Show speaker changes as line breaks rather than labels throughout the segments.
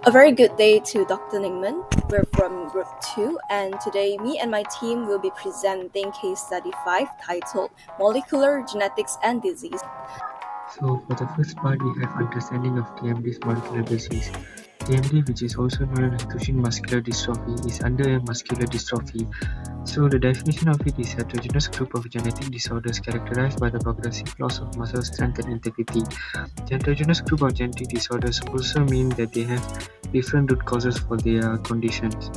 A very good day to Dr. Ningman. We're from Group 2, and today me and my team will be presenting case study 5 titled Molecular Genetics and Disease.
So for the first part, we have understanding of TMD's molecular basis. TMD, which is also known as Duchenne muscular dystrophy, is under a muscular dystrophy. So the definition of it is a heterogeneous group of genetic disorders characterized by the progressive loss of muscle strength and integrity. The heterogeneous group of genetic disorders also mean that they have different root causes for their conditions.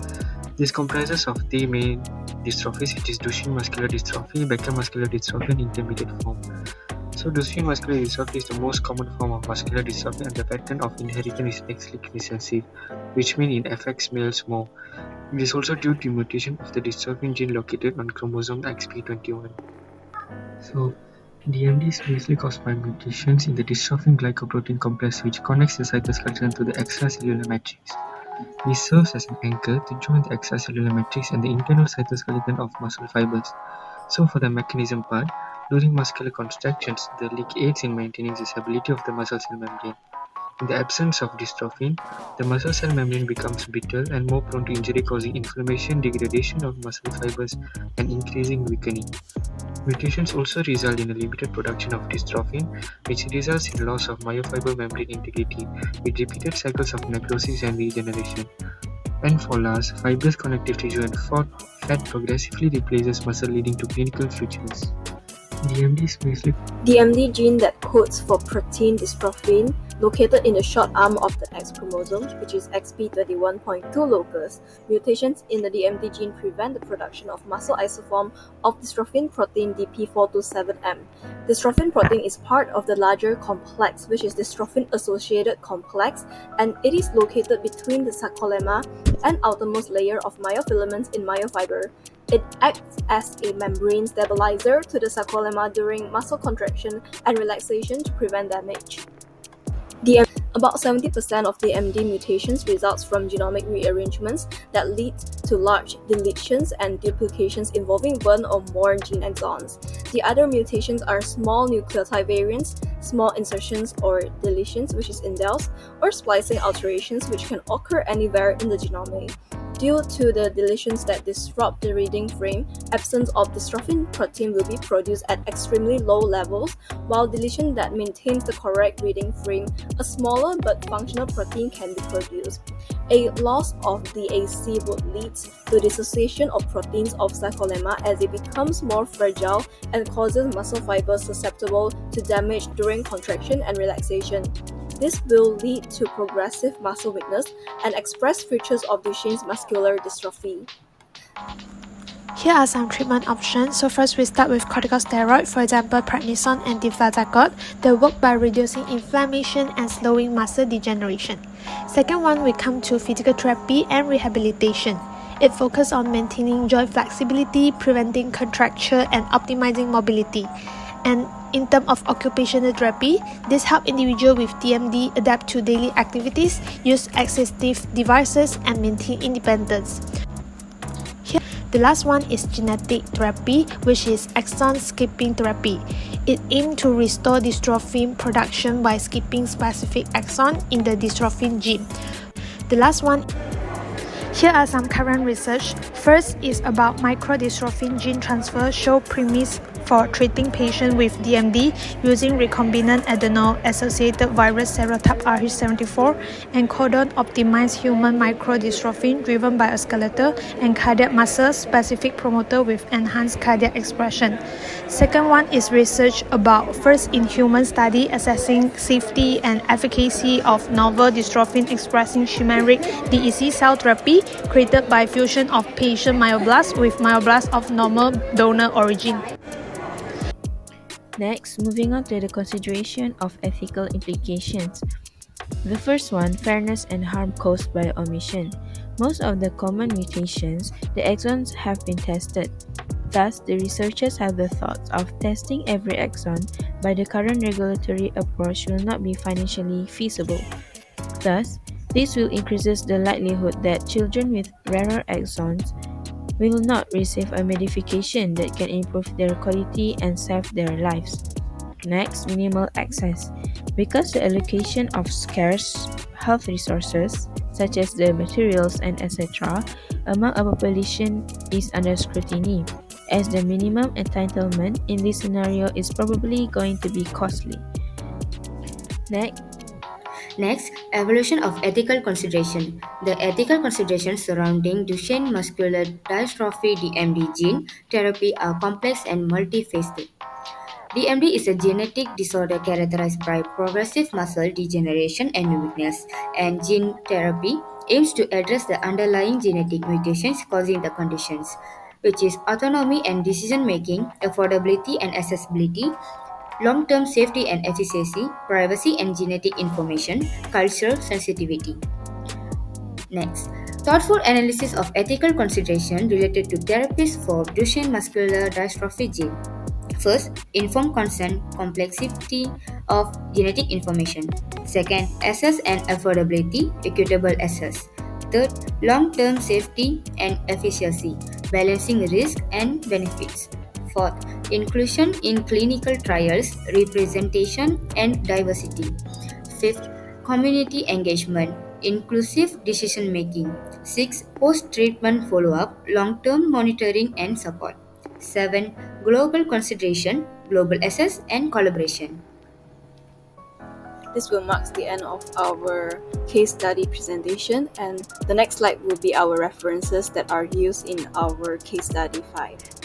This comprises of three main dystrophies, which is Duchenne muscular dystrophy, Becker muscular dystrophy, and intermediate form. So Duchenne muscular dystrophy is the most common form of muscular dystrophy, and the pattern of inheritance is X-linked recessive, which means it affects males more. It is also due to mutation of the dystrophin gene located on chromosome XP21. So DMD is mostly caused by mutations in the dystrophin glycoprotein complex, which connects the cytoskeleton to the extracellular matrix. This serves as an anchor to join the extracellular matrix and the internal cytoskeleton of muscle fibers. So for the mechanism part, during muscular contractions, the leak aids in maintaining the stability of the muscle cell membrane. In the absence of dystrophin, the muscle cell membrane becomes brittle and more prone to injury, causing inflammation, degradation of muscle fibers, and increasing weakening. Mutations also result in a limited production of dystrophin, which results in loss of myofiber membrane integrity, with repeated cycles of necrosis and regeneration. And for last, fibrous connective tissue and fat progressively replaces muscle, leading to clinical features. DMD is mostly
DMD gene that codes for protein dystrophin located in the short arm of the X chromosome, which is XP31.2 locus. Mutations in the DMD gene prevent the production of muscle isoform of dystrophin protein DP427M. Dystrophin protein is part of the larger complex, which is dystrophin-associated complex, and it is located between the sarcolemma and outermost layer of myofilaments in myofiber. It acts as a membrane stabilizer to the sarcolemma during muscle contraction and relaxation to prevent damage. About 70% of DMD mutations results from genomic rearrangements that lead to large deletions and duplications involving one or more gene exons. The other mutations are small nucleotide variants, small insertions or deletions, which is indels, or splicing alterations, which can occur anywhere in the genome. Due to the deletions that disrupt the reading frame, absence of dystrophin protein will be produced at extremely low levels, while deletion that maintains the correct reading frame, a smaller but functional protein can be produced. A loss of DAC would lead to dissociation of proteins of sarcolemma as it becomes more fragile and causes muscle fibers susceptible to damage during contraction and relaxation. This will lead to progressive muscle weakness and express features of Duchenne's muscular dystrophy.
Here are some treatment options. So first we start with corticosteroid, for example prednisone and deflazacort. They work by reducing inflammation and slowing muscle degeneration. Second one, we come to physical therapy and rehabilitation. It focuses on maintaining joint flexibility, preventing contracture, and optimizing mobility. And in terms of occupational therapy, this helps individuals with TMD adapt to daily activities, use assistive devices, and maintain independence. Here, the last one is genetic therapy, which is exon skipping therapy. It aims to restore dystrophin production by skipping specific exon in the dystrophin gene. The last one. Here are some current research. First is about microdystrophin gene transfer show premise for treating patients with DMD using recombinant adeno-associated virus serotype RH74 and codon-optimized human microdystrophin driven by a skeletal and cardiac muscle-specific promoter with enhanced cardiac expression. Second one is research about first-in-human study assessing safety and efficacy of novel dystrophin-expressing chimeric DEC cell therapy created by fusion of patient myoblasts with myoblasts of normal donor origin.
Next, moving on to the consideration of ethical implications. The first one, fairness and harm caused by omission. Most of the common mutations, the exons have been tested. Thus, the researchers have the thoughts of testing every exon by the current regulatory approach will not be financially feasible. Thus, this will increase the likelihood that children with rarer exons will not receive a modification that can improve their quality and save their lives. Next, minimal access. Because the allocation of scarce, health resources, such as the materials and etc., among a population is under scrutiny, as the minimum entitlement in this scenario is probably going to be costly.
Next, evolution of ethical consideration. The ethical considerations surrounding Duchenne muscular dystrophy DMD gene therapy are complex and multifaceted. DMD is a genetic disorder characterized by progressive muscle degeneration and weakness, and gene therapy aims to address the underlying genetic mutations causing the conditions, which is autonomy and decision making, affordability and accessibility, long-term safety and efficacy, privacy and genetic information, cultural sensitivity. Next, thoughtful analysis of ethical consideration related to therapies for Duchenne muscular dystrophy gene. First, informed consent, complexity of genetic information. Second, access and affordability, equitable access. Third, long-term safety and efficacy, balancing risk and benefits. Fourth, inclusion in clinical trials, representation and diversity. Fifth, community engagement, inclusive decision making. 6. Post-treatment follow-up, long-term monitoring and support. 7. Global consideration, global access and collaboration.
This will mark the end of our case study presentation, and the next slide will be our references that are used in our case study 5.